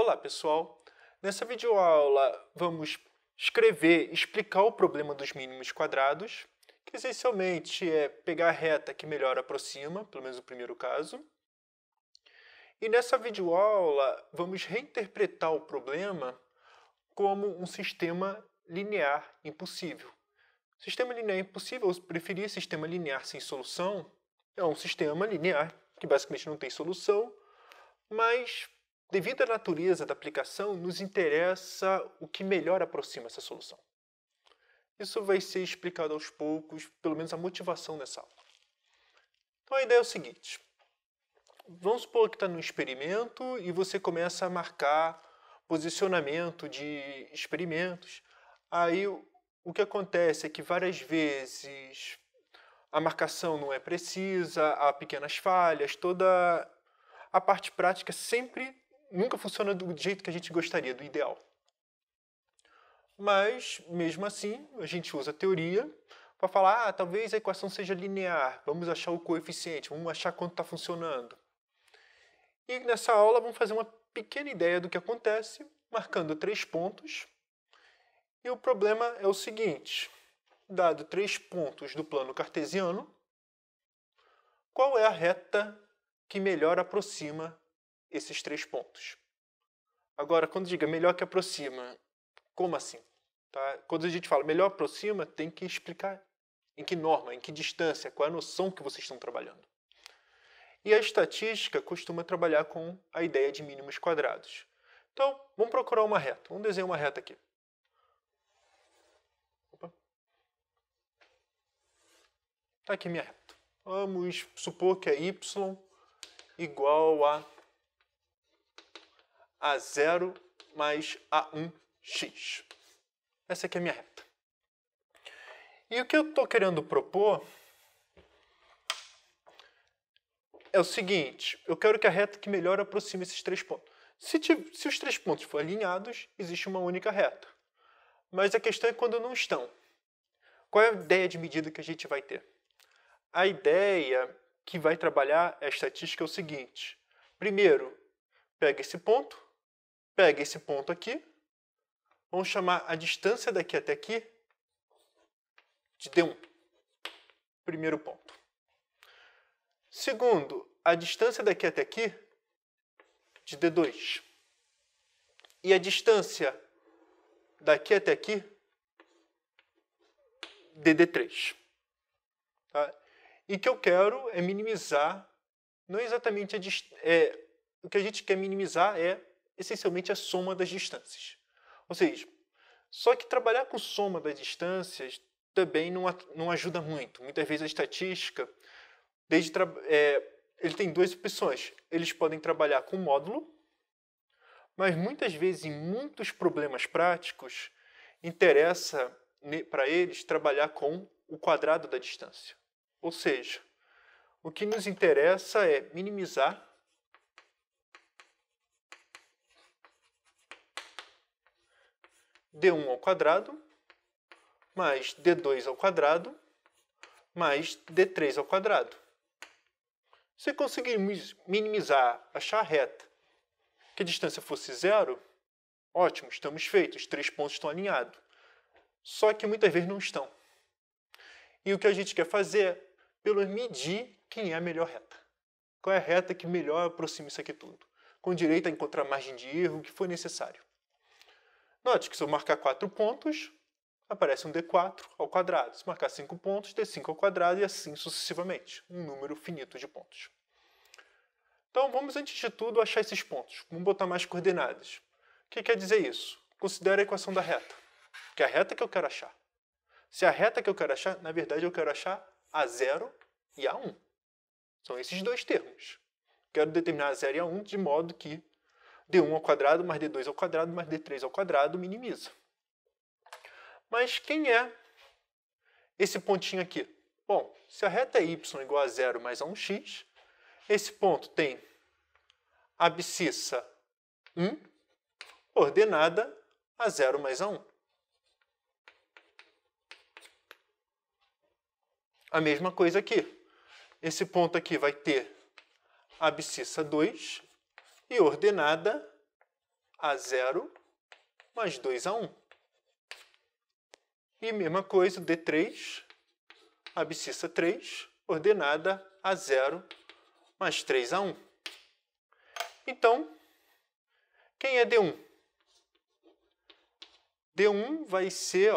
Olá, pessoal! Nessa videoaula vamos escrever, explicar o problema dos mínimos quadrados, que essencialmente é pegar a reta que melhor aproxima, pelo menos no primeiro caso. E nessa videoaula vamos reinterpretar o problema como um sistema linear impossível. Sistema linear impossível, eu preferi sistema linear sem solução, é um sistema linear que basicamente não tem solução, mas devido à natureza da aplicação, nos interessa o que melhor aproxima essa solução. Isso vai ser explicado aos poucos, pelo menos a motivação dessa aula. Então a ideia é o seguinte, vamos supor que está no experimento e você começa a marcar posicionamento de experimentos. Aí o que acontece é que várias vezes a marcação não é precisa, há pequenas falhas, toda a parte prática nunca funciona do jeito que a gente gostaria, do ideal. Mas, mesmo assim, a gente usa a teoria para falar, talvez a equação seja linear, vamos achar o coeficiente, vamos achar quanto está funcionando. E nessa aula vamos fazer uma pequena ideia do que acontece, marcando 3 pontos. E o problema é o seguinte, dado 3 pontos do plano cartesiano, qual é a reta que melhor aproxima esses 3 pontos? Agora, quando diga melhor que aproxima, como assim? Tá? Quando a gente fala melhor aproxima, tem que explicar em que norma, em que distância, qual é a noção que vocês estão trabalhando. E a estatística costuma trabalhar com a ideia de mínimos quadrados. Então, vamos procurar uma reta. Vamos desenhar uma reta aqui. Está aqui minha reta. Vamos supor que é y igual a 0 mais A1x. Essa aqui é a minha reta. E o que eu estou querendo propor é o seguinte, eu quero que a reta que melhor aproxime esses 3 pontos. Se os 3 pontos forem alinhados, existe uma única reta. Mas a questão é quando não estão. Qual é a ideia de medida que a gente vai ter? A ideia que vai trabalhar a estatística é o seguinte. Primeiro, pega esse ponto aqui, vamos chamar a distância daqui até aqui de D1. Primeiro ponto. Segundo, a distância daqui até aqui de D2. E a distância daqui até aqui de D3. Tá? E o que eu quero é minimizar, não exatamente o que a gente quer minimizar é essencialmente a soma das distâncias. Ou seja, só que trabalhar com soma das distâncias também não ajuda muito. Muitas vezes a estatística, ele tem duas opções. Eles podem trabalhar com módulo, mas muitas vezes em muitos problemas práticos, interessa para eles trabalhar com o quadrado da distância. Ou seja, o que nos interessa é minimizar D1 ao quadrado mais D2 ao quadrado mais D3 ao quadrado. Se conseguirmos minimizar, achar a reta, que a distância fosse 0, ótimo, estamos feitos, os 3 pontos estão alinhados. Só que muitas vezes não estão. E o que a gente quer fazer é pelo medir quem é a melhor reta. Qual é a reta que melhor aproxima isso aqui tudo, com direito a encontrar margem de erro, o que for necessário. Note que se eu marcar 4 pontos, aparece um D4 ao quadrado. Se marcar 5 pontos, D5 ao quadrado e assim sucessivamente. Um número finito de pontos. Então vamos, antes de tudo, achar esses pontos. Vamos botar mais coordenadas. O que quer dizer isso? Considere a equação da reta, que é a reta que eu quero achar. Se a reta que eu quero achar, na verdade eu quero achar A0 e A1. São esses dois termos. Quero determinar A0 e A1 de modo que D1 ao quadrado mais D2 ao quadrado mais D3 ao quadrado minimiza. Mas quem é esse pontinho aqui? Bom, se a reta é y igual a 0 mais A1x, esse ponto tem abscissa 1, ordenada a 0 mais A1. A mesma coisa aqui. Esse ponto aqui vai ter abscissa 2 e ordenada A0 mais 2A1. E mesma coisa, D3, abscissa 3, ordenada A0 mais 3A1. Então, quem é D1? D1 vai ser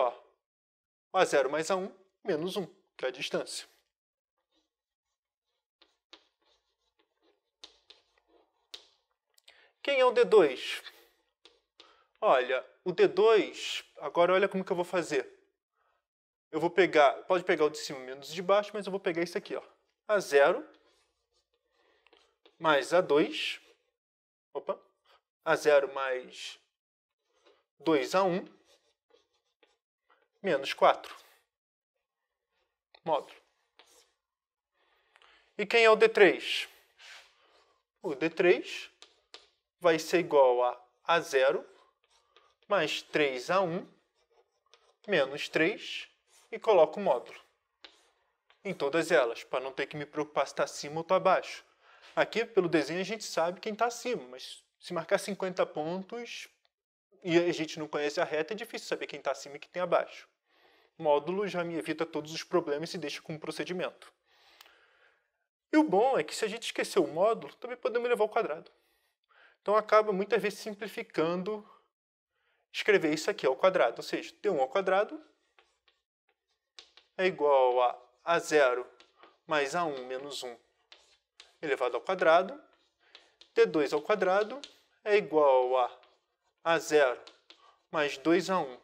A0 mais A1 menos 1, que é a distância. Quem é o D2? Olha, o D2, agora olha como que eu vou fazer. Eu vou pegar, pode pegar o de cima menos o de baixo, mas eu vou pegar isso aqui, A0 mais A2, A0 mais 2A1 menos 4, módulo. E quem é o D3? O D3 vai ser igual a A0 mais 3A1 menos 3 e coloco o módulo em todas elas, para não ter que me preocupar se está acima ou está abaixo. Aqui, pelo desenho, a gente sabe quem está acima, mas se marcar 50 pontos e a gente não conhece a reta, é difícil saber quem está acima e quem tem abaixo. Módulo já me evita todos os problemas e deixa como procedimento. E o bom é que se a gente esquecer o módulo, também podemos levar ao quadrado. Então acaba muitas vezes simplificando escrever isso aqui ao quadrado. Ou seja, D1 ao quadrado é igual a A0 mais A1 menos 1 elevado ao quadrado. D2 ao quadrado é igual a A0 mais 2A1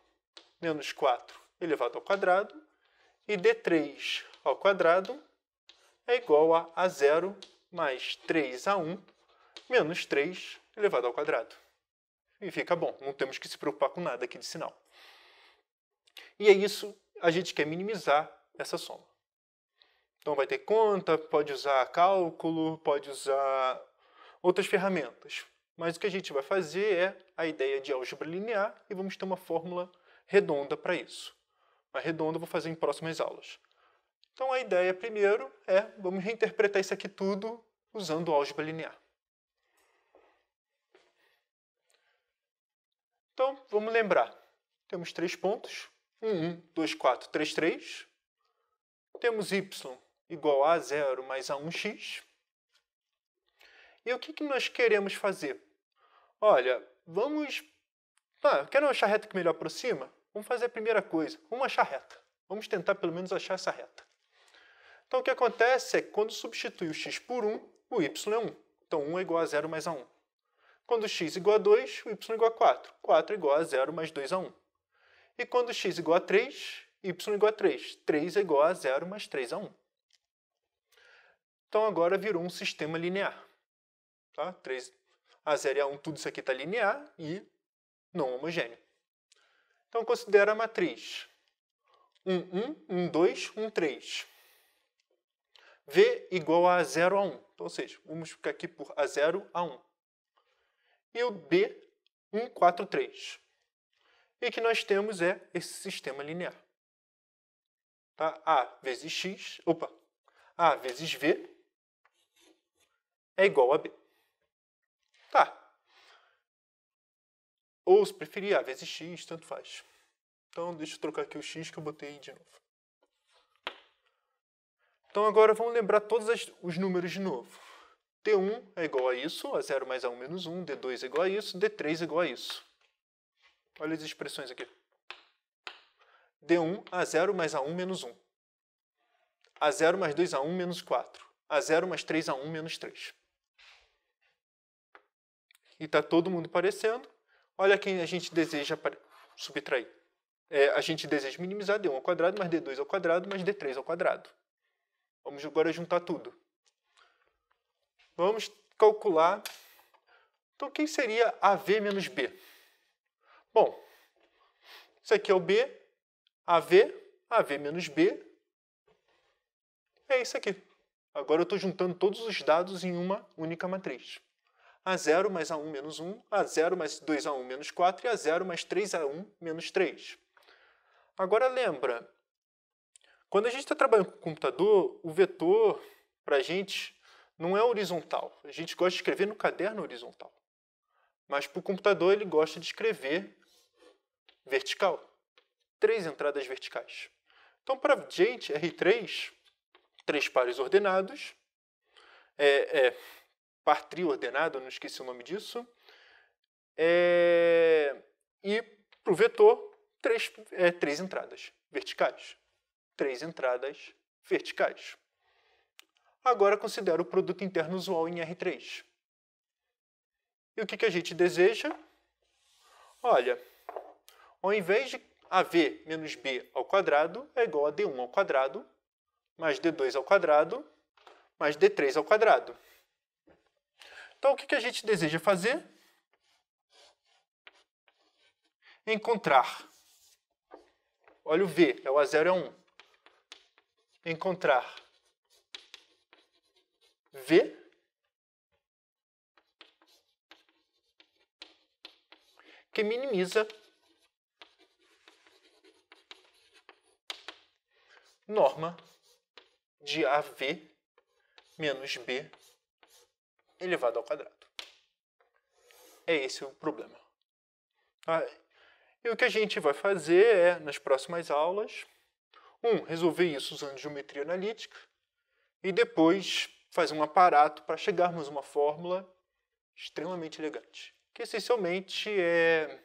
menos 4 elevado ao quadrado. E D3 ao quadrado é igual a A0 mais 3A1 menos 3 elevado ao quadrado. E fica bom, não temos que se preocupar com nada aqui de sinal. E é isso, a gente quer minimizar essa soma. Então vai ter conta, pode usar cálculo, pode usar outras ferramentas. Mas o que a gente vai fazer é a ideia de álgebra linear e vamos ter uma fórmula redonda para isso. A redonda eu vou fazer em próximas aulas. Então a ideia primeiro vamos reinterpretar isso aqui tudo usando álgebra linear. Então, vamos lembrar. Temos 3 pontos. 1, 2, 4, 3, 3. Temos y igual a 0 mais A1x. E o que nós queremos fazer? Olha, vamos... quero achar a reta que melhor aproxima? Vamos fazer a primeira coisa. Vamos achar a reta. Vamos tentar pelo menos achar essa reta. Então, o que acontece é que quando substitui o x por 1, o y é 1. Então, 1 é igual a 0 mais A1. Quando x é igual a 2, o y é igual a 4. 4 é igual a 0 mais 2A1. E quando x é igual a 3, y é igual a 3. 3 é igual a 0 mais 3A1. Então agora virou um sistema linear. Tá? 3, A0 e A1, tudo isso aqui está linear e não homogêneo. Então considera a matriz 1, 1, 1, 2, 1, 3. V igual a 0 a 1. Então, ou seja, vamos ficar aqui por A0 a 1. E o B, 1, 4, 3. E o que nós temos é esse sistema linear. Tá? A vezes X, A vezes V é igual a B. Tá. Ou se preferir, A vezes X, tanto faz. Então, deixa eu trocar aqui o X que eu botei de novo. Então, agora vamos lembrar todos os números de novo. D1 é igual a isso, A0 mais A1 menos 1, D2 é igual a isso, D3 é igual a isso. Olha as expressões aqui. D1, A0 mais A1 menos 1. A0 mais 2A1 menos 4. A0 mais 3A1 menos 3. E está todo mundo parecendo. Olha quem a gente deseja subtrair. A gente deseja minimizar D1 ao quadrado mais D2 ao quadrado mais D3 ao quadrado. Vamos agora juntar tudo. Vamos calcular. Então, quem seria AV menos B? Bom, isso aqui é o B, AV menos B. É isso aqui. Agora eu estou juntando todos os dados em uma única matriz. A0 mais A1 menos 1, A0 mais 2A1 menos 4 e A0 mais 3A1 menos 3. Agora lembra, quando a gente está trabalhando com o computador, o vetor, para a gente, não é horizontal. A gente gosta de escrever no caderno horizontal. Mas para o computador ele gosta de escrever vertical. 3 entradas verticais. Então, para a gente, R3, 3 pares ordenados, par tri-ordenado, não esqueci o nome disso, e para o vetor, 3 entradas verticais. 3 entradas verticais. Agora, considero o produto interno usual em R3. E o que a gente deseja? Olha, ao invés de AV menos B ao quadrado é igual a D1 ao quadrado, mais D2 ao quadrado, mais D3 ao quadrado. Então, o que a gente deseja fazer? Encontrar. Olha o V, é o A0 e A1. Encontrar V que minimiza norma de AV menos B elevado ao quadrado. É esse o problema. E o que a gente vai fazer é, nas próximas aulas, resolver isso usando geometria analítica e depois fazer um aparato para chegarmos a uma fórmula extremamente elegante, que essencialmente é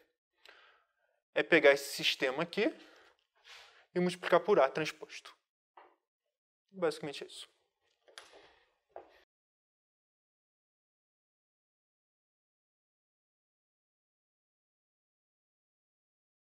pegar esse sistema aqui e multiplicar por A transposto. Basicamente é isso.